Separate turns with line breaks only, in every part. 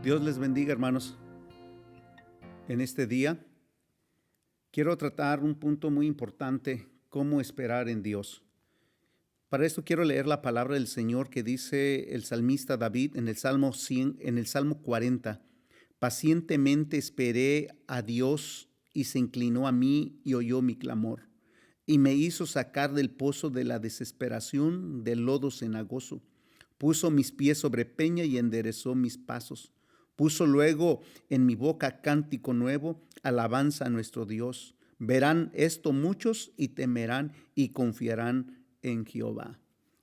Dios les bendiga, hermanos. En este día quiero tratar un punto muy importante: cómo esperar en Dios. Para esto quiero leer la palabra del Señor que dice el salmista David en el Salmo 100, en el Salmo 40. Pacientemente esperé a Dios y se inclinó a mí y oyó mi clamor y me hizo sacar del pozo de la desesperación, del lodo cenagoso. Puso mis pies sobre peña y enderezó mis pasos. Puso luego en mi boca cántico nuevo, alabanza a nuestro Dios. Verán esto muchos y temerán y confiarán en Jehová.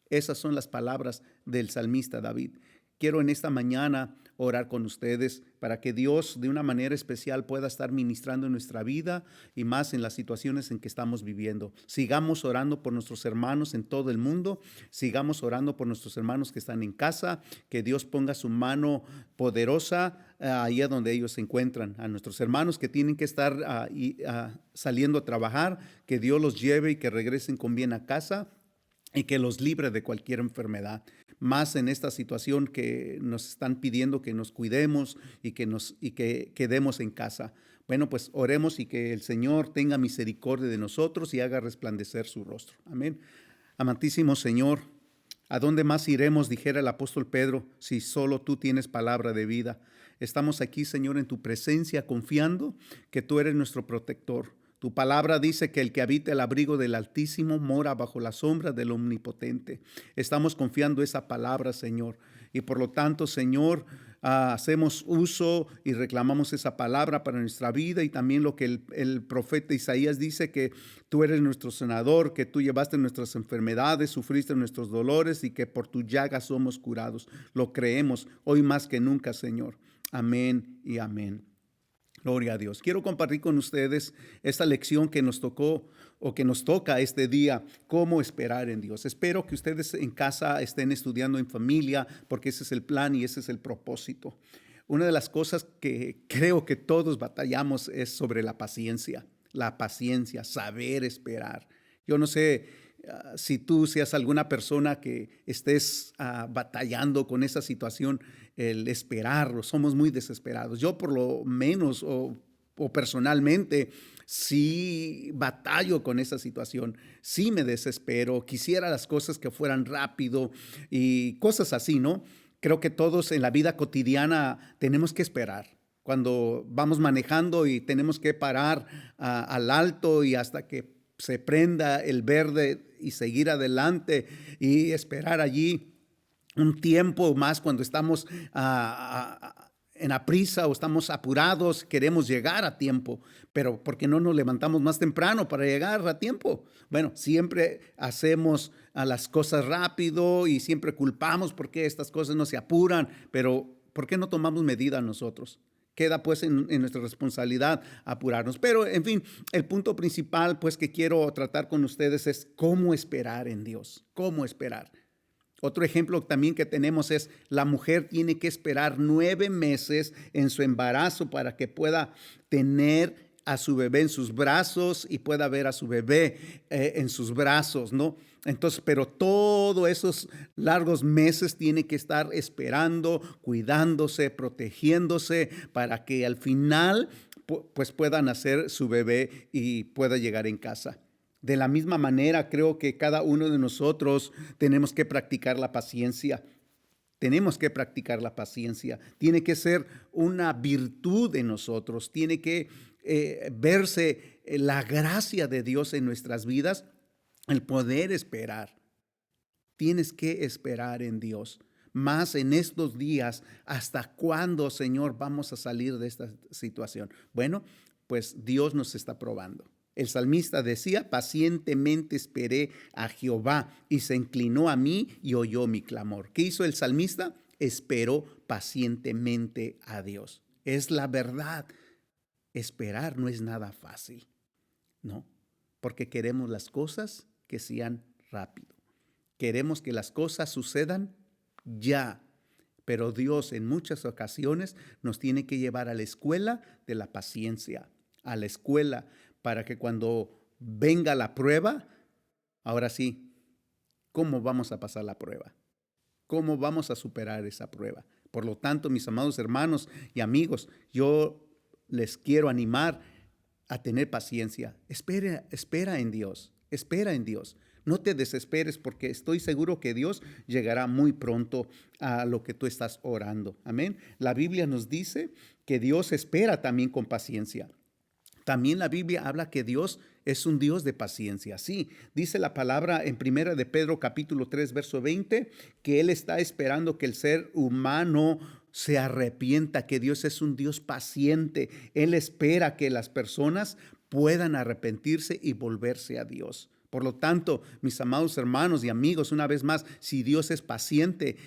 Esas son las palabras del salmista David. Quiero en esta mañana orar con ustedes para que Dios de una manera especial pueda estar ministrando en nuestra vida y más en las situaciones en que estamos viviendo. Sigamos orando por nuestros hermanos en todo el mundo, sigamos orando por nuestros hermanos que están en casa, que Dios ponga su mano poderosa allá donde ellos se encuentran. A nuestros hermanos que tienen que estar saliendo a trabajar, que Dios los lleve y que regresen con bien a casa y que los libre de cualquier enfermedad. Más en esta situación que nos están pidiendo que nos cuidemos y que quedemos en casa. Bueno, pues oremos y que el Señor tenga misericordia de nosotros y haga resplandecer su rostro. Amén. Amantísimo Señor, ¿a dónde más iremos?, dijera el apóstol Pedro, si solo tú tienes palabra de vida. Estamos aquí, Señor, en tu presencia, confiando que tú eres nuestro protector. Tu palabra dice que el que habita el abrigo del Altísimo mora bajo la sombra del Omnipotente. Estamos confiando esa palabra, Señor. Y por lo tanto, Señor, hacemos uso y reclamamos esa palabra para nuestra vida, y también lo que el profeta Isaías dice, que tú eres nuestro sanador, que tú llevaste nuestras enfermedades, sufriste nuestros dolores y que por tu llaga somos curados. Lo creemos hoy más que nunca, Señor. Amén y amén. Gloria a Dios. Quiero compartir con ustedes esta lección que nos tocó o que nos toca este día: cómo esperar en Dios. Espero que ustedes en casa estén estudiando en familia, porque ese es el plan y ese es el propósito. Una de las cosas que creo que todos batallamos es sobre la paciencia, saber esperar. Yo no sé si tú seas alguna persona que estés batallando con esa situación, el esperar. Somos muy desesperados. Yo por lo menos o personalmente sí batallo con esa situación, sí me desespero, quisiera las cosas que fueran rápido y cosas así, ¿no? Creo que todos en la vida cotidiana tenemos que esperar. Cuando vamos manejando y tenemos que parar al alto y hasta que se prenda el verde y seguir adelante y esperar allí un tiempo más cuando estamos en aprisa o estamos apurados, queremos llegar a tiempo, pero ¿por qué no nos levantamos más temprano para llegar a tiempo? Bueno, siempre hacemos las cosas rápido y siempre culpamos porque estas cosas no se apuran, pero ¿por qué no tomamos medida nosotros? Queda pues en nuestra responsabilidad apurarnos. Pero en fin, el punto principal pues que quiero tratar con ustedes es cómo esperar en Dios, cómo esperar. Otro ejemplo también que tenemos es: la mujer tiene que esperar 9 meses en su embarazo para que pueda tener a su bebé en sus brazos y pueda ver a su bebé en sus brazos, ¿no? Entonces, pero todos esos largos meses tiene que estar esperando, cuidándose, protegiéndose para que al final pues pueda nacer su bebé y pueda llegar en casa. De la misma manera, creo que cada uno de nosotros tenemos que practicar la paciencia. Tenemos que practicar la paciencia. Tiene que ser una virtud de nosotros. Tiene que verse la gracia de Dios en nuestras vidas, el poder esperar. Tienes que esperar en Dios. Más en estos días, ¿hasta cuándo, Señor, vamos a salir de esta situación? Bueno, pues Dios nos está probando. El salmista decía: pacientemente esperé a Jehová y se inclinó a mí y oyó mi clamor. ¿Qué hizo el salmista? Esperó pacientemente a Dios. Es la verdad. Esperar no es nada fácil, ¿no? Porque queremos las cosas que sean rápido. Queremos que las cosas sucedan ya. Pero Dios en muchas ocasiones nos tiene que llevar a la escuela de la paciencia, a la escuela para que cuando venga la prueba, ahora sí, ¿cómo vamos a pasar la prueba? ¿Cómo vamos a superar esa prueba? Por lo tanto, mis amados hermanos y amigos, yo les quiero animar a tener paciencia. Espera en Dios, espera en Dios. No te desesperes porque estoy seguro que Dios llegará muy pronto a lo que tú estás orando. Amén. La Biblia nos dice que Dios espera también con paciencia. También la Biblia habla que Dios es un Dios de paciencia. Sí, dice la palabra en 1 de Pedro capítulo 3, verso 20, que Él está esperando que el ser humano se arrepienta, que Dios es un Dios paciente. Él espera que las personas puedan arrepentirse y volverse a Dios. Por lo tanto, mis amados hermanos y amigos, una vez más, si Dios es paciente,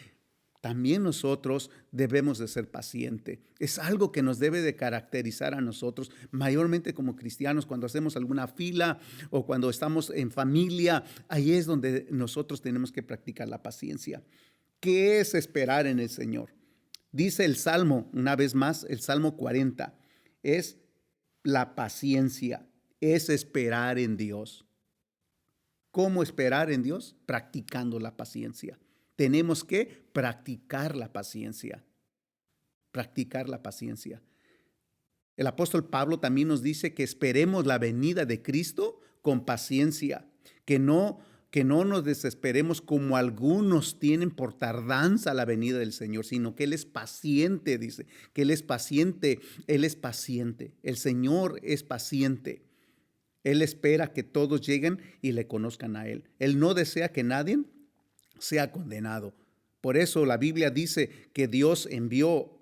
también nosotros debemos de ser pacientes. Es algo que nos debe de caracterizar a nosotros, mayormente como cristianos, cuando hacemos alguna fila o cuando estamos en familia. Ahí es donde nosotros tenemos que practicar la paciencia. ¿Qué es esperar en el Señor? Dice el Salmo, una vez más, el Salmo 40, es la paciencia, es esperar en Dios. ¿Cómo esperar en Dios? Practicando la paciencia. Tenemos que practicar la paciencia. Practicar la paciencia. El apóstol Pablo también nos dice que esperemos la venida de Cristo con paciencia, que no nos desesperemos como algunos tienen por tardanza la venida del Señor, sino que Él es paciente, dice, que Él es paciente, el Señor es paciente. Él espera que todos lleguen y le conozcan a Él. Él no desea que nadie sea condenado. Por eso la Biblia dice que Dios envió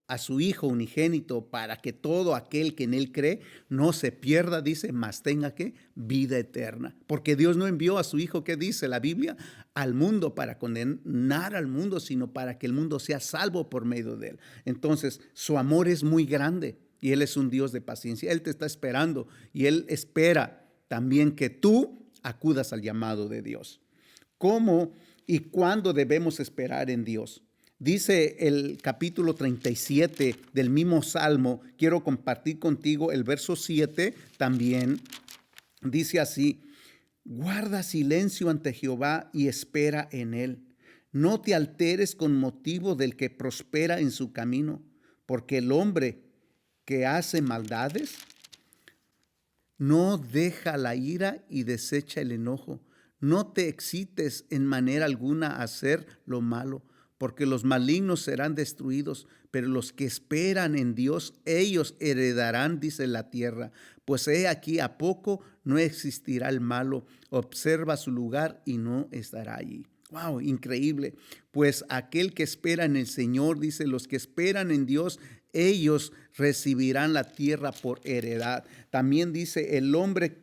a su Hijo unigénito para que todo aquel que en Él cree no se pierda, dice, mas tenga que vida eterna. Porque Dios no envió a su Hijo, ¿qué dice la Biblia? Al mundo para condenar al mundo, sino para que el mundo sea salvo por medio de Él. Entonces, su amor es muy grande y Él es un Dios de paciencia. Él te está esperando y Él espera también que tú acudas al llamado de Dios. ¿Cómo y cuándo debemos esperar en Dios? Dice el capítulo 37 del mismo Salmo, quiero compartir contigo el verso 7 también. Dice así: guarda silencio ante Jehová y espera en él. No te alteres con motivo del que prospera en su camino, porque el hombre que hace maldades no deja la ira y desecha el enojo. No te excites en manera alguna a hacer lo malo, porque los malignos serán destruidos, pero los que esperan en Dios, ellos heredarán, dice, la tierra. Pues he aquí, a poco no existirá el malo, observa su lugar y no estará allí. Wow, increíble. Pues aquel que espera en el Señor, dice, los que esperan en Dios, ellos recibirán la tierra por heredad. También dice el hombre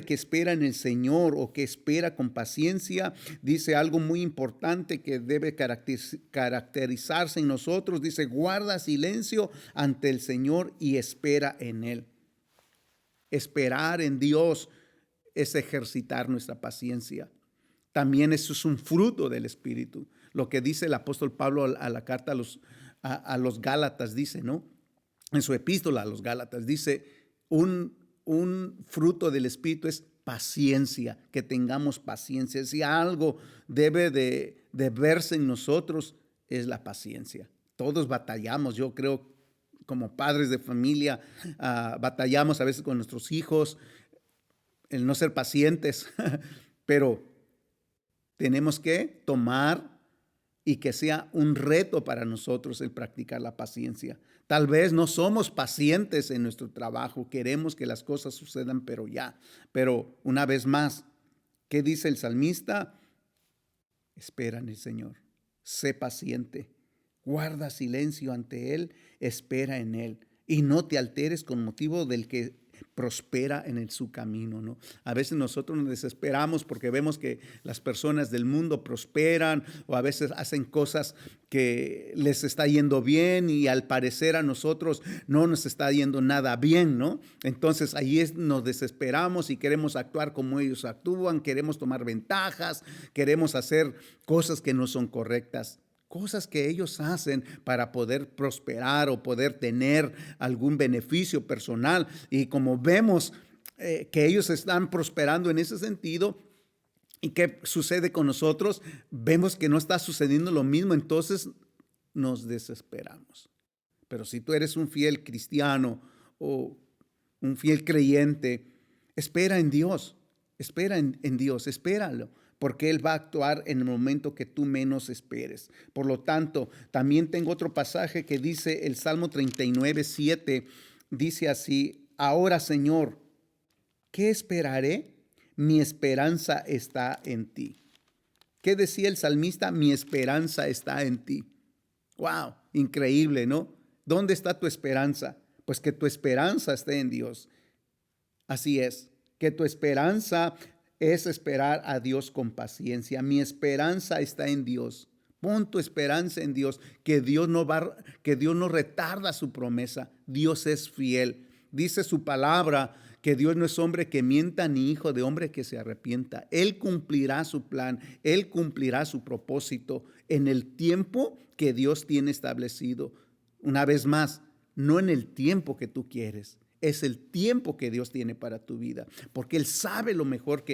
que espera en el Señor o que espera con paciencia, dice algo muy importante que debe caracterizarse en nosotros. Dice, guarda silencio ante el Señor y espera en Él. Esperar en Dios es ejercitar nuestra paciencia. También eso es un fruto del Espíritu. Lo que dice el apóstol Pablo a la carta a los Gálatas, dice, ¿no? En su epístola a los Gálatas, dice, un fruto del Espíritu es paciencia, que tengamos paciencia. Si algo debe de verse en nosotros, es la paciencia. Todos batallamos, yo creo, como padres de familia, batallamos a veces con nuestros hijos, el no ser pacientes, pero tenemos que tomar y que sea un reto para nosotros el practicar la paciencia. Tal vez no somos pacientes en nuestro trabajo, queremos que las cosas sucedan, pero una vez más, ¿qué dice el salmista? Espera en el Señor, sé paciente, guarda silencio ante Él, espera en Él y no te alteres con motivo del que prospera en su camino, ¿no? A veces nosotros nos desesperamos porque vemos que las personas del mundo prosperan o a veces hacen cosas que les está yendo bien y al parecer a nosotros no nos está yendo nada bien, ¿no? Entonces ahí nos desesperamos y queremos actuar como ellos actúan, queremos tomar ventajas, queremos hacer cosas que no son correctas. Cosas que ellos hacen para poder prosperar o poder tener algún beneficio personal. Y como vemos que ellos están prosperando en ese sentido, ¿y qué sucede con nosotros? Vemos que no está sucediendo lo mismo. Entonces nos desesperamos. Pero si tú eres un fiel cristiano o un fiel creyente, espera en Dios, espera en Dios, espéralo, porque Él va a actuar en el momento que tú menos esperes. Por lo tanto, también tengo otro pasaje que dice el Salmo 39:7, dice así: ahora, Señor, ¿qué esperaré? Mi esperanza está en ti. ¿Qué decía el salmista? Mi esperanza está en ti. ¡Wow! Increíble, ¿no? ¿Dónde está tu esperanza? Pues que tu esperanza esté en Dios. Así es, que tu esperanza es esperar a Dios con paciencia. Mi esperanza está en Dios. Pon tu esperanza en Dios, que Dios no retarda su promesa. Dios es fiel. Dice su palabra que Dios no es hombre que mienta ni hijo de hombre que se arrepienta. Él cumplirá su plan, Él cumplirá su propósito en el tiempo que Dios tiene establecido. Una vez más, no en el tiempo que tú quieres, es el tiempo que Dios tiene para tu vida, porque Él sabe lo mejor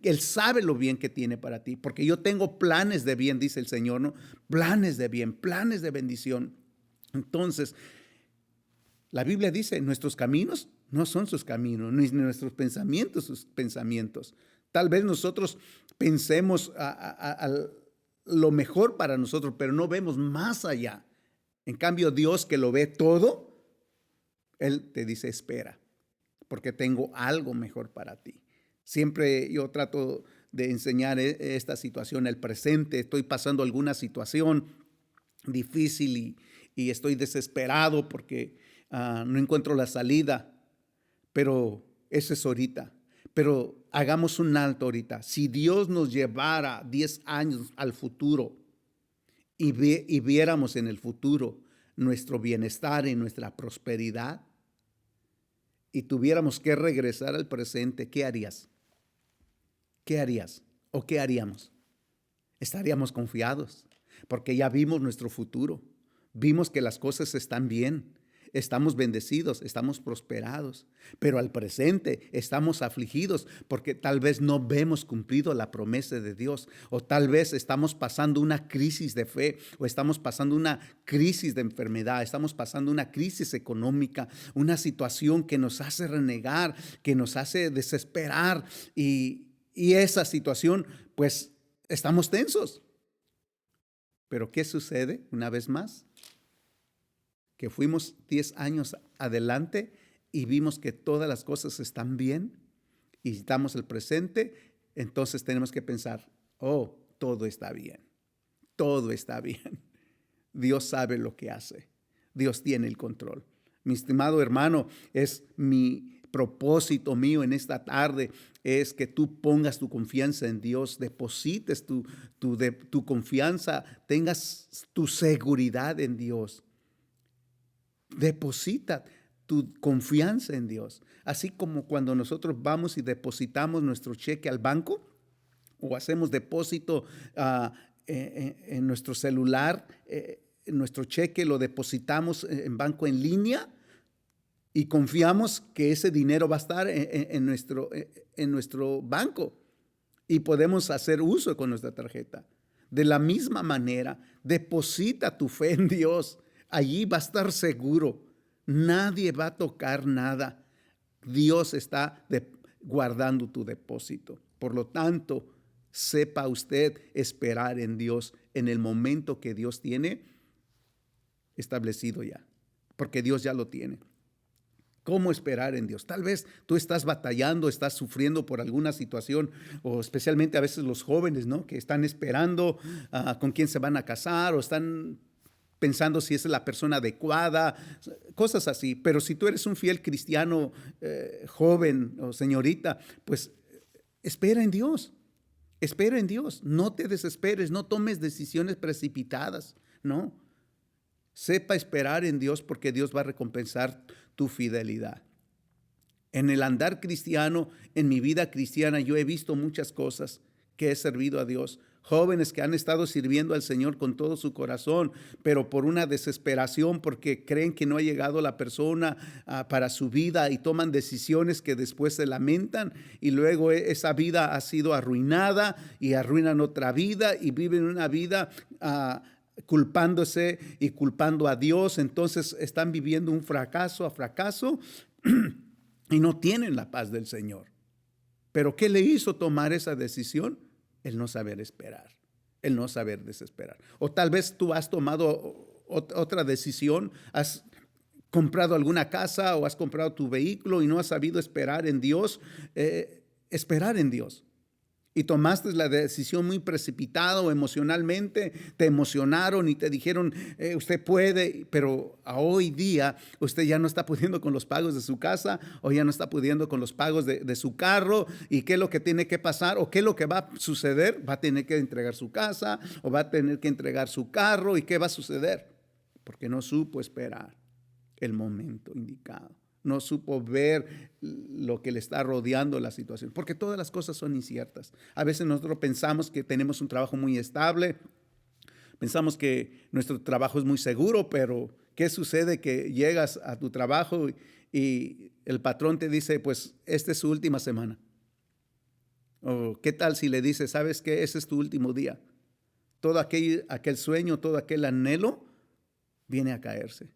Él sabe lo bien que tiene para ti, porque yo tengo planes de bien, dice el Señor, ¿no? Planes de bien, planes de bendición. Entonces, la Biblia dice, nuestros caminos no son sus caminos, ni nuestros pensamientos sus pensamientos. Tal vez nosotros pensemos a lo mejor para nosotros, pero no vemos más allá. En cambio, Dios, que lo ve todo, Él te dice, espera, porque tengo algo mejor para ti. Siempre yo trato de enseñar esta situación, el presente. Estoy pasando alguna situación difícil y estoy desesperado porque no encuentro la salida, pero eso es ahorita. Pero hagamos un alto ahorita. Si Dios nos llevara 10 años al futuro y viéramos en el futuro nuestro bienestar y nuestra prosperidad y tuviéramos que regresar al presente, ¿qué harías? ¿Qué harías? ¿O qué haríamos? Estaríamos confiados porque ya vimos nuestro futuro. Vimos que las cosas están bien. Estamos bendecidos, estamos prosperados, pero al presente estamos afligidos porque tal vez no vemos cumplido la promesa de Dios, o tal vez estamos pasando una crisis de fe, o estamos pasando una crisis de enfermedad, estamos pasando una crisis económica, una situación que nos hace renegar, que nos hace desesperar, y esa situación, pues estamos tensos. Pero ¿qué sucede una vez más? Que fuimos 10 años adelante y vimos que todas las cosas están bien y estamos el presente, entonces tenemos que pensar, oh, todo está bien, todo está bien. Dios sabe lo que hace, Dios tiene el control. Mi estimado hermano, es mi propósito mío en esta tarde, es que tú pongas tu confianza en Dios, deposites tu confianza, tengas tu seguridad en Dios. Deposita tu confianza en Dios. Así como cuando nosotros vamos y depositamos nuestro cheque al banco o hacemos depósito en nuestro celular, nuestro cheque lo depositamos en banco en línea y confiamos que ese dinero va a estar en nuestro banco y podemos hacer uso con nuestra tarjeta. De la misma manera, deposita tu fe en Dios. Allí va a estar seguro. Nadie va a tocar nada. Dios está guardando tu depósito. Por lo tanto, sepa usted esperar en Dios en el momento que Dios tiene establecido ya. Porque Dios ya lo tiene. ¿Cómo esperar en Dios? Tal vez tú estás batallando, estás sufriendo por alguna situación, o especialmente a veces los jóvenes, ¿no? Que están esperando con quién se van a casar, o están pensando si es la persona adecuada, cosas así. Pero si tú eres un fiel cristiano joven o señorita, pues espera en Dios. Espera en Dios. No te desesperes, no tomes decisiones precipitadas, no. Sepa esperar en Dios porque Dios va a recompensar tu fidelidad. En el andar cristiano, en mi vida cristiana, yo he visto muchas cosas que he servido a Dios. Jóvenes que han estado sirviendo al Señor con todo su corazón, pero por una desesperación, porque creen que no ha llegado la persona para su vida y toman decisiones que después se lamentan y luego esa vida ha sido arruinada y arruinan otra vida y viven una vida culpándose y culpando a Dios. Entonces están viviendo un fracaso a fracaso y no tienen la paz del Señor. Pero ¿qué le hizo tomar esa decisión? El no saber esperar, el no saber desesperar. O tal vez tú has tomado otra decisión, has comprado alguna casa o has comprado tu vehículo y no has sabido esperar en Dios, esperar en Dios. Y tomaste la decisión muy precipitada o emocionalmente, te emocionaron y te dijeron, usted puede, pero a hoy día usted ya no está pudiendo con los pagos de su casa o ya no está pudiendo con los pagos de su carro. ¿Y qué es lo que tiene que pasar o qué es lo que va a suceder? Va a tener que entregar su casa o va a tener que entregar su carro. ¿Y qué va a suceder? Porque no supo esperar el momento indicado. No supo ver lo que le está rodeando la situación, porque todas las cosas son inciertas. A veces nosotros pensamos que tenemos un trabajo muy estable, pensamos que nuestro trabajo es muy seguro, pero ¿qué sucede? Que llegas a tu trabajo y el patrón te dice, pues esta es su última semana. O ¿qué tal si le dices, sabes que ese es tu último día? Todo aquel sueño, todo aquel anhelo viene a caerse.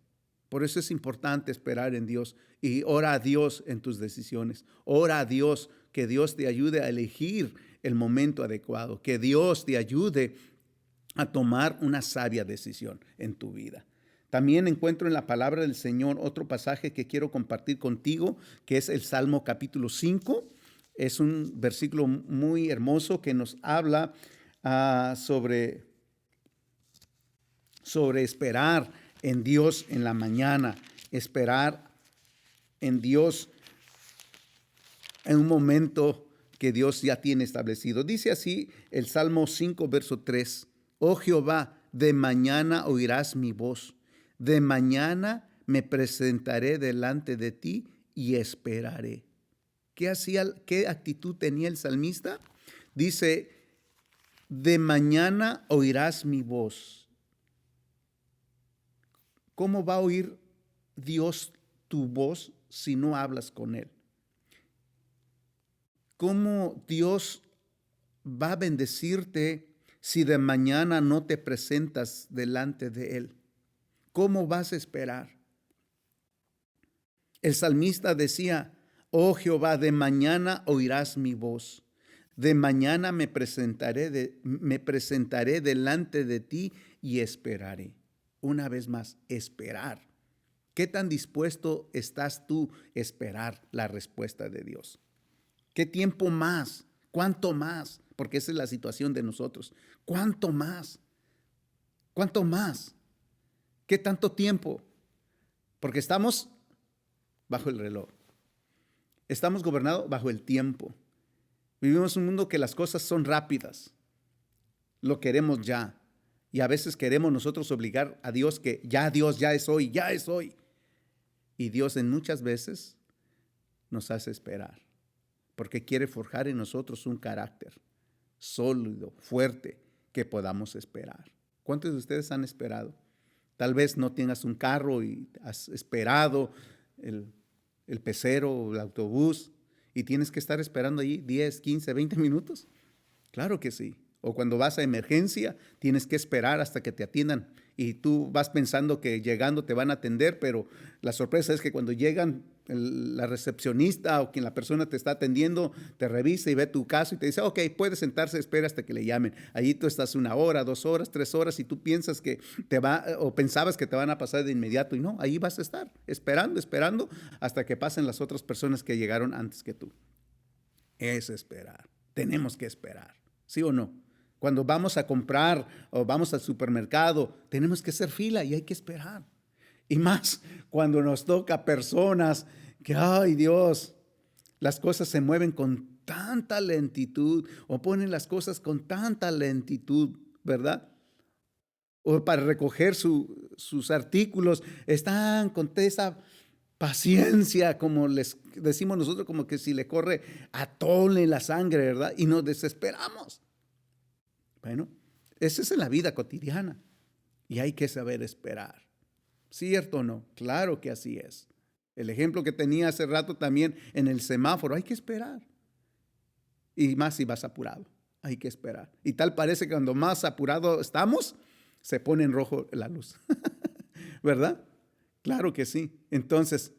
Por eso es importante esperar en Dios y ora a Dios en tus decisiones. Ora a Dios, que Dios te ayude a elegir el momento adecuado, que Dios te ayude a tomar una sabia decisión en tu vida. También encuentro en la palabra del Señor otro pasaje que quiero compartir contigo, que es el Salmo capítulo 5. Es un versículo muy hermoso que nos habla sobre esperar en Dios en la mañana, esperar en Dios en un momento que Dios ya tiene establecido. Dice así el Salmo 5, verso 3. Oh Jehová, de mañana oirás mi voz, de mañana me presentaré delante de ti y esperaré. ¿Qué actitud tenía el salmista? Dice, de mañana oirás mi voz. ¿Cómo va a oír Dios tu voz si no hablas con Él? ¿Cómo Dios va a bendecirte si de mañana no te presentas delante de Él? ¿Cómo vas a esperar? El salmista decía, oh Jehová, de mañana oirás mi voz. De mañana me presentaré delante de ti y esperaré. Una vez más, esperar. ¿Qué tan dispuesto estás tú a esperar la respuesta de Dios? ¿Qué tiempo más? ¿Cuánto más? Porque esa es la situación de nosotros. ¿Cuánto más? ¿Cuánto más? ¿Qué tanto tiempo? Porque estamos bajo el reloj. Estamos gobernados bajo el tiempo. Vivimos en un mundo que las cosas son rápidas. Lo queremos ya. Y a veces queremos nosotros obligar a Dios que Dios ya es hoy, ya es hoy. Y Dios en muchas veces nos hace esperar, porque quiere forjar en nosotros un carácter sólido, fuerte, que podamos esperar. ¿Cuántos de ustedes han esperado? Tal vez no tengas un carro y has esperado el pecero o el autobús y tienes que estar esperando allí 10, 15, 20 minutos. Claro que sí. O cuando vas a emergencia, tienes que esperar hasta que te atiendan y tú vas pensando que llegando te van a atender, pero la sorpresa es que cuando llegan la recepcionista o quien la persona te está atendiendo, te revisa y ve tu caso y te dice, ok, puedes sentarse, espera hasta que le llamen. Allí tú estás 1 hora, 2 horas, 3 horas y tú piensas que pensabas que te van a pasar de inmediato y no, ahí vas a estar esperando hasta que pasen las otras personas que llegaron antes que tú. Es esperar. Tenemos que esperar. ¿Sí o no? Cuando vamos a comprar o vamos al supermercado, tenemos que hacer fila y hay que esperar. Y más cuando nos toca personas que, ay Dios, las cosas se mueven con tanta lentitud o ponen las cosas con tanta lentitud, ¿verdad? O para recoger sus artículos, están con esa paciencia, como les decimos nosotros, como que si le corre atole la sangre, ¿verdad? Y nos desesperamos. Bueno, eso es en la vida cotidiana y hay que saber esperar. ¿Cierto o no? Claro que así es. El ejemplo que tenía hace rato también en el semáforo, hay que esperar. Y más si vas apurado, hay que esperar. Y tal parece que cuando más apurado estamos, se pone en rojo la luz, ¿verdad? Claro que sí. Entonces,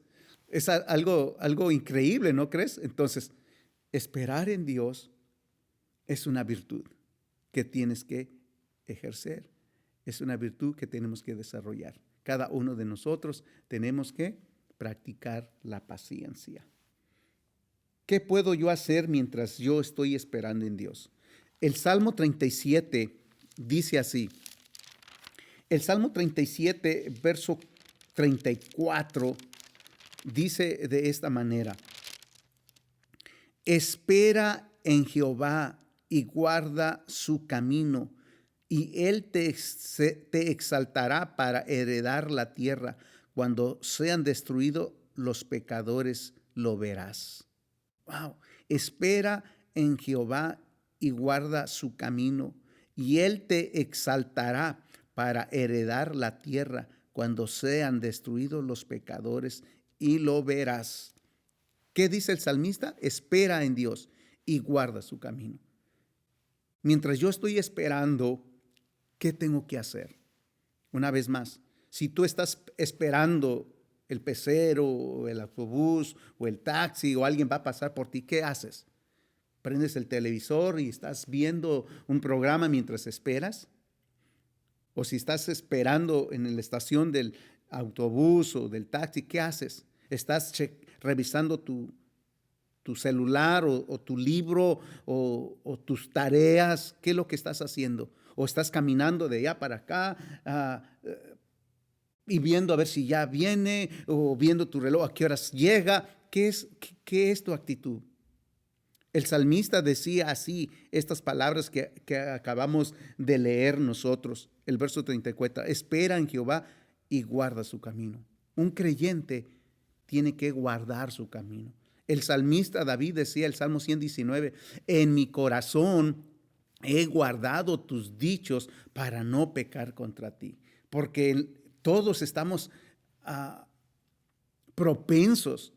es algo increíble, ¿no crees? Entonces, esperar en Dios es una virtud que tienes que ejercer. Es una virtud que tenemos que desarrollar. Cada uno de nosotros tenemos que practicar la paciencia. ¿Qué puedo yo hacer mientras yo estoy esperando en Dios? El Salmo 37 dice así. El Salmo 37, verso 34, dice de esta manera: espera en Jehová y guarda su camino, y él te exaltará para heredar la tierra. Cuando sean destruidos los pecadores, lo verás. Wow. Espera en Jehová y guarda su camino, y él te exaltará para heredar la tierra. Cuando sean destruidos los pecadores, y lo verás. ¿Qué dice el salmista? Espera en Dios y guarda su camino. Mientras yo estoy esperando, ¿qué tengo que hacer? Una vez más, si tú estás esperando el pecero, o el autobús, o el taxi, o alguien va a pasar por ti, ¿qué haces? ¿Prendes el televisor y estás viendo un programa mientras esperas? O si estás esperando en la estación del autobús o del taxi, ¿qué haces? ¿Estás revisando tu celular o tu libro o tus tareas? ¿Qué es lo que estás haciendo? ¿O estás caminando de allá para acá y viendo a ver si ya viene, o viendo tu reloj a qué horas llega? ¿Qué es tu actitud? El salmista decía así estas palabras que acabamos de leer nosotros. El verso 34, espera en Jehová y guarda su camino. Un creyente tiene que guardar su camino. El salmista David decía, el Salmo 119, en mi corazón he guardado tus dichos para no pecar contra ti. Porque todos estamos propensos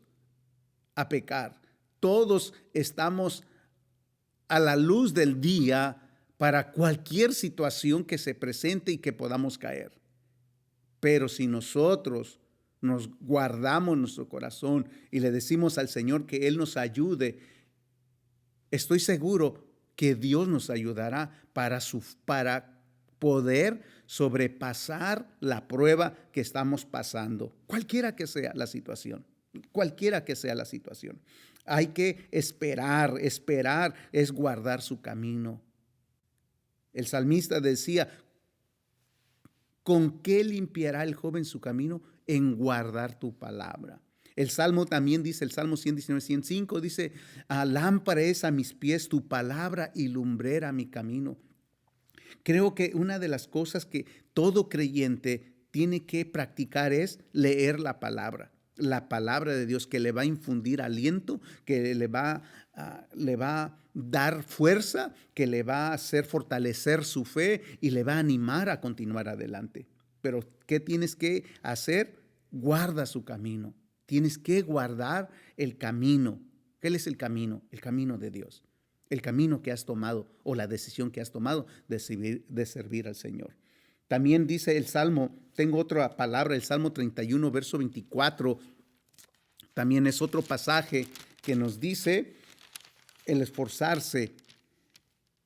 a pecar. Todos estamos a la luz del día para cualquier situación que se presente y que podamos caer. Pero si nosotros nos guardamos nuestro corazón y le decimos al Señor que Él nos ayude, estoy seguro que Dios nos ayudará para poder sobrepasar la prueba que estamos pasando, cualquiera que sea la situación. Cualquiera que sea la situación. Hay que esperar es guardar su camino. El salmista decía, ¿con qué limpiará el joven su camino? En guardar tu palabra. El Salmo también dice, el Salmo 119, 105, dice, lámpara es a mis pies tu palabra y lumbrera mi camino. Creo que una de las cosas que todo creyente tiene que practicar es leer la palabra de Dios, que le va a infundir aliento, que le va a dar fuerza, que le va a hacer fortalecer su fe y le va a animar a continuar adelante. Pero ¿qué tienes que hacer? Guarda su camino. Tienes que guardar el camino. ¿Qué es el camino? El camino de Dios. El camino que has tomado o la decisión que has tomado de servir al Señor. También dice el Salmo, tengo otra palabra, el Salmo 31, verso 24, también es otro pasaje que nos dice el esforzarse.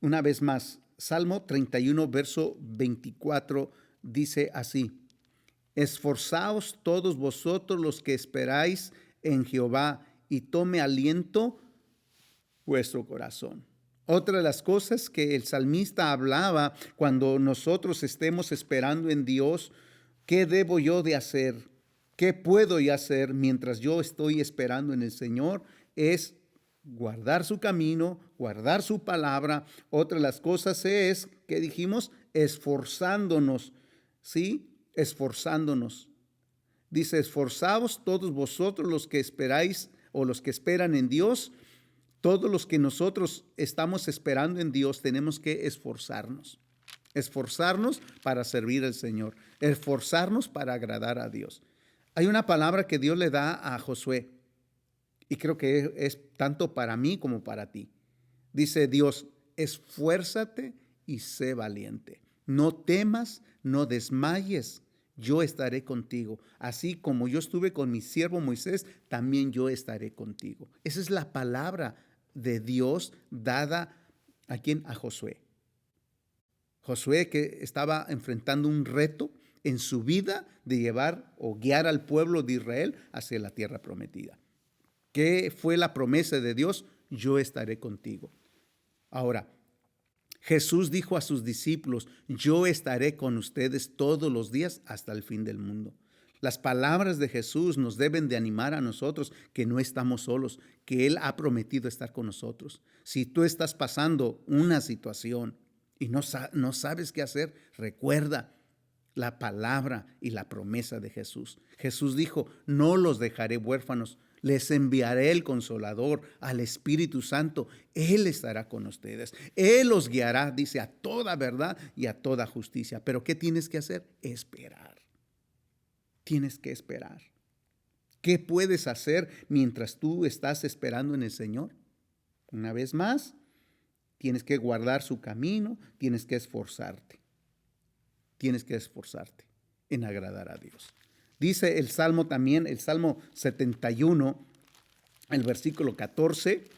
Una vez más, Salmo 31, verso 24, dice así: esforzaos todos vosotros los que esperáis en Jehová, y tome aliento vuestro corazón. Otra de las cosas que el salmista hablaba cuando nosotros estemos esperando en Dios, ¿qué debo yo de hacer? ¿Qué puedo yo hacer mientras yo estoy esperando en el Señor? Es guardar su camino, guardar su palabra. Otra de las cosas es, ¿qué dijimos? Esforzándonos, ¿sí? Esforzándonos. Dice, esforzaos todos vosotros los que esperáis o los que esperan en Dios. Todos los que nosotros estamos esperando en Dios tenemos que esforzarnos. Esforzarnos para servir al Señor. Esforzarnos para agradar a Dios. Hay una palabra que Dios le da a Josué y creo que es tanto para mí como para ti. Dice Dios, esfuérzate y sé valiente. No temas, no desmayes, yo estaré contigo. Así como yo estuve con mi siervo Moisés, también yo estaré contigo. Esa es la palabra de Dios dada ¿a quién? A Josué. Josué que estaba enfrentando un reto en su vida de llevar o guiar al pueblo de Israel hacia la tierra prometida. ¿Qué fue la promesa de Dios? Yo estaré contigo. Ahora, Jesús dijo a sus discípulos, yo estaré con ustedes todos los días hasta el fin del mundo. Las palabras de Jesús nos deben de animar a nosotros que no estamos solos, que Él ha prometido estar con nosotros. Si tú estás pasando una situación y no sabes qué hacer, recuerda la palabra y la promesa de Jesús. Jesús dijo, no los dejaré huérfanos, les enviaré el Consolador, al Espíritu Santo. Él estará con ustedes. Él los guiará, dice, a toda verdad y a toda justicia. Pero ¿qué tienes que hacer? Esperar. Tienes que esperar. ¿Qué puedes hacer mientras tú estás esperando en el Señor? Una vez más, tienes que guardar su camino, tienes que esforzarte. Tienes que esforzarte en agradar a Dios. Dice el Salmo también, el Salmo 71, el versículo 14.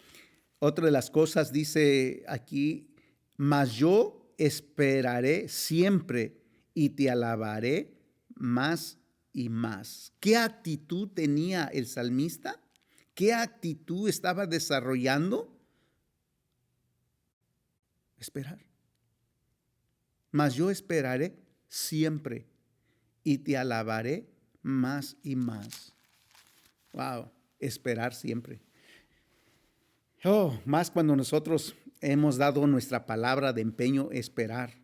Otra de las cosas dice aquí, mas yo esperaré siempre y te alabaré más y más. ¿Qué actitud tenía el salmista? ¿Qué actitud estaba desarrollando? Esperar. Mas yo esperaré siempre y te alabaré más y más. Wow, esperar siempre. Oh, más cuando nosotros hemos dado nuestra palabra de empeño, esperar.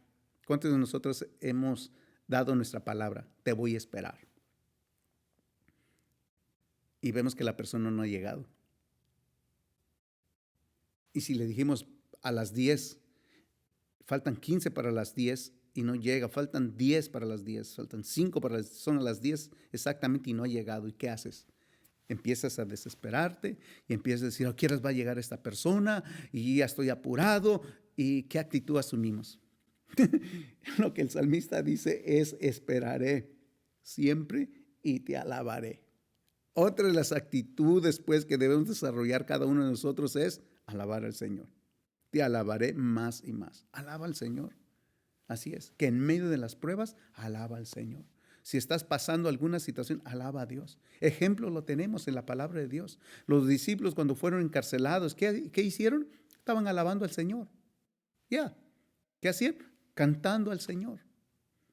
¿Cuántos de nosotros hemos dado nuestra palabra? Te voy a esperar. Y vemos que la persona no ha llegado. Y si le dijimos a las 10, faltan 15 para las 10 y no llega, faltan 10 para las 10, faltan 5 para las 10, son a las 10 exactamente y no ha llegado. ¿Y qué haces? Empiezas a desesperarte y empiezas a decir, ¿a qué horas va a llegar esta persona? Y ya estoy apurado. ¿Y qué actitud asumimos? Lo que el salmista dice es, esperaré siempre y te alabaré. Otra de las actitudes pues que debemos desarrollar cada uno de nosotros es alabar al Señor. Te alabaré más y más. Alaba al Señor. Así es, que en medio de las pruebas, alaba al Señor. Si estás pasando alguna situación, alaba a Dios. Ejemplo lo tenemos en la palabra de Dios. Los discípulos cuando fueron encarcelados, ¿qué hicieron? Estaban alabando al Señor. ¿Qué hacían? Cantando al Señor.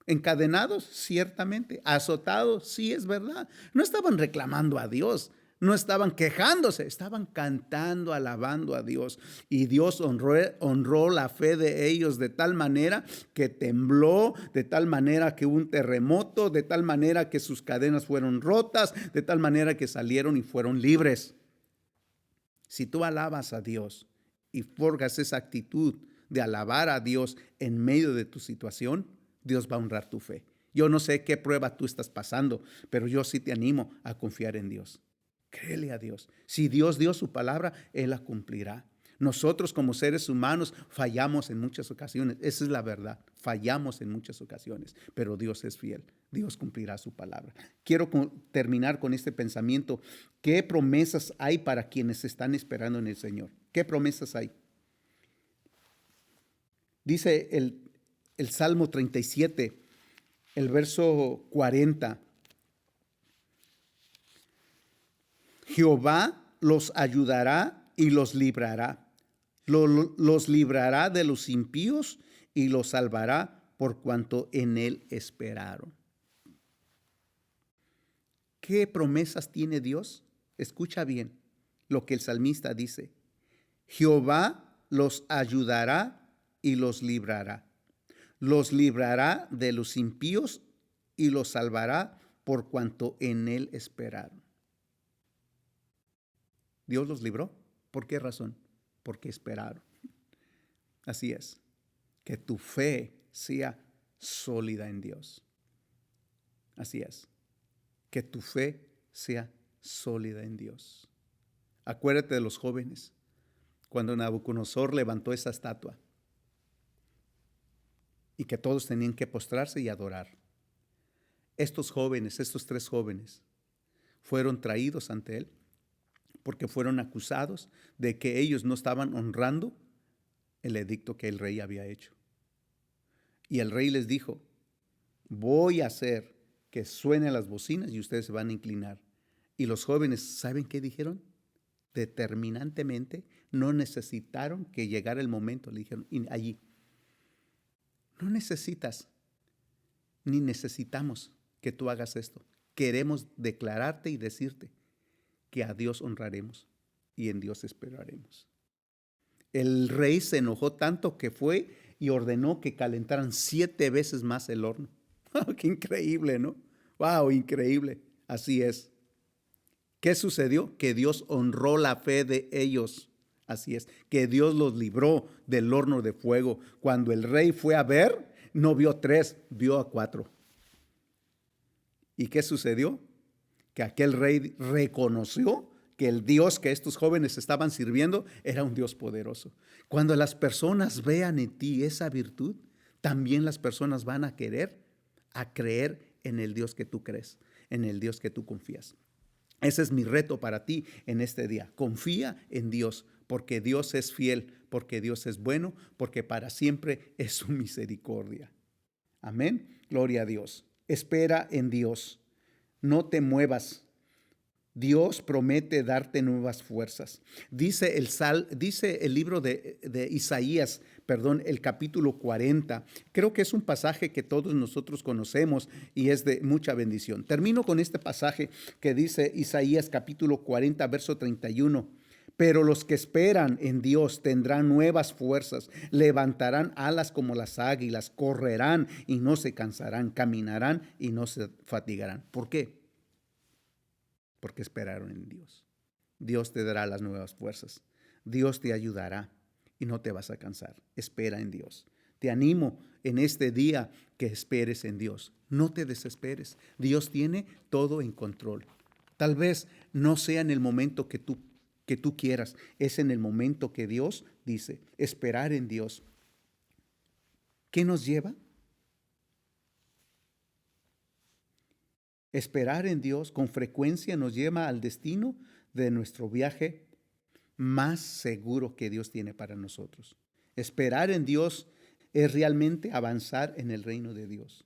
Encadenados, ciertamente. Azotados, sí es verdad. No estaban reclamando a Dios. No estaban quejándose, estaban cantando, alabando a Dios. Y Dios honró la fe de ellos de tal manera que tembló, de tal manera que hubo un terremoto, de tal manera que sus cadenas fueron rotas, de tal manera que salieron y fueron libres. Si tú alabas a Dios y forjas esa actitud de alabar a Dios en medio de tu situación, Dios va a honrar tu fe. Yo no sé qué prueba tú estás pasando, pero yo sí te animo a confiar en Dios. Créele a Dios. Si Dios dio su palabra, Él la cumplirá. Nosotros como seres humanos fallamos en muchas ocasiones. Esa es la verdad. Fallamos en muchas ocasiones, pero Dios es fiel. Dios cumplirá su palabra. Quiero terminar con este pensamiento. ¿Qué promesas hay para quienes están esperando en el Señor? ¿Qué promesas hay? Dice el Salmo 37, el verso 40. Jehová los ayudará y los librará. Los librará de los impíos y los salvará por cuanto en él esperaron. ¿Qué promesas tiene Dios? Escucha bien lo que el salmista dice. Jehová los ayudará y los librará. Los librará de los impíos y los salvará por cuanto en él esperaron. Dios los libró. ¿Por qué razón? Porque esperaron. Así es. Que tu fe sea sólida en Dios. Así es. Que tu fe sea sólida en Dios. Acuérdate de los jóvenes. Cuando Nabucodonosor levantó esa estatua. y que todos tenían que postrarse y adorar. Estos jóvenes, estos 3 jóvenes, fueron traídos ante él porque fueron acusados de que ellos no estaban honrando el edicto que el rey había hecho. Y el rey les dijo: voy a hacer que suenen las bocinas y ustedes se van a inclinar. Y los jóvenes, ¿saben qué dijeron? Determinantemente, no necesitaron que llegara el momento. Le dijeron allí: no necesitas, ni necesitamos que tú hagas esto. Queremos declararte y decirte que a Dios honraremos y en Dios esperaremos. El rey se enojó tanto que fue y ordenó que calentaran 7 veces más el horno. ¡Qué increíble!, ¿no? ¡Wow! Increíble. Así es. ¿Qué sucedió? Que Dios honró la fe de ellos. Así es, que Dios los libró del horno de fuego. Cuando el rey fue a ver, no vio 3, vio a 4. ¿Y qué sucedió? Que aquel rey reconoció que el Dios que estos jóvenes estaban sirviendo era un Dios poderoso. Cuando las personas vean en ti esa virtud, también las personas van a querer, a creer en el Dios que tú crees, en el Dios que tú confías. Ese es mi reto para ti en este día. Confía en Dios, porque Dios es fiel, porque Dios es bueno, porque para siempre es su misericordia. Amén. Gloria a Dios. Espera en Dios. No te muevas. Dios promete darte nuevas fuerzas. Dice el libro de Isaías, el capítulo 40. Creo que es un pasaje que todos nosotros conocemos y es de mucha bendición. Termino con este pasaje que dice Isaías capítulo 40, verso 31. Pero los que esperan en Dios tendrán nuevas fuerzas, levantarán alas como las águilas, correrán y no se cansarán, caminarán y no se fatigarán. ¿Por qué? Porque esperaron en Dios. Dios te dará las nuevas fuerzas. Dios te ayudará y no te vas a cansar. Espera en Dios. Te animo en este día que esperes en Dios. No te desesperes. Dios tiene todo en control. Tal vez no sea en el momento que tú quieras. Es en el momento que Dios dice. Esperar en Dios. ¿Qué nos lleva? Esperar en Dios con frecuencia nos lleva al destino de nuestro viaje más seguro que Dios tiene para nosotros. Esperar en Dios es realmente avanzar en el reino de Dios.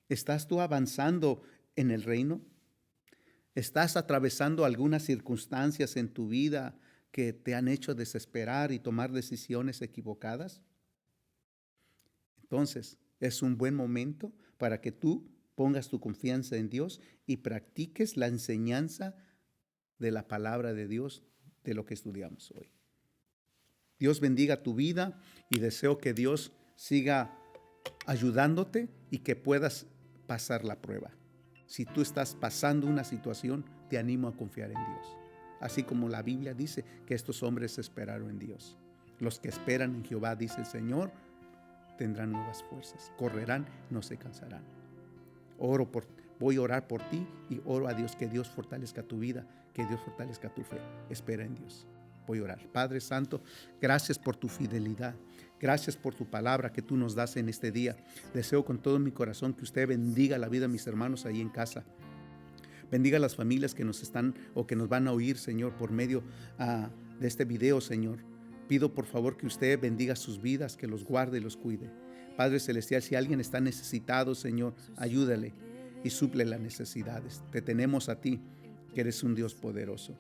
¿Estás tú avanzando en el reino? ¿Estás atravesando algunas circunstancias en tu vida que te han hecho desesperar y tomar decisiones equivocadas? Entonces, es un buen momento para que tú pongas tu confianza en Dios y practiques la enseñanza de la palabra de Dios, de lo que estudiamos hoy. Dios bendiga tu vida y deseo que Dios siga ayudándote y que puedas pasar la prueba. Si tú estás pasando una situación, te animo a confiar en Dios. Así como la Biblia dice que estos hombres esperaron en Dios. Los que esperan en Jehová, dice el Señor, tendrán nuevas fuerzas, correrán, no se cansarán. Voy a orar por ti y oro a Dios que Dios fortalezca tu vida, que Dios fortalezca tu fe. Espera en Dios. Voy a orar. Padre Santo, gracias por tu fidelidad. Gracias por tu palabra que tú nos das en este día. Deseo con todo mi corazón que usted bendiga la vida de mis hermanos ahí en casa. Bendiga a las familias que nos están o que nos van a oír, Señor, por medio de este video, Señor. Pido por favor que usted bendiga sus vidas, que los guarde y los cuide. Padre Celestial, si alguien está necesitado, Señor, ayúdale y suple las necesidades. Te tenemos a ti, que eres un Dios poderoso.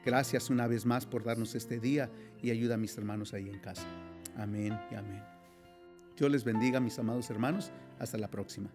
Gracias una vez más por darnos este día y ayuda a mis hermanos ahí en casa. Amén y amén. Dios les bendiga, mis amados hermanos. Hasta la próxima.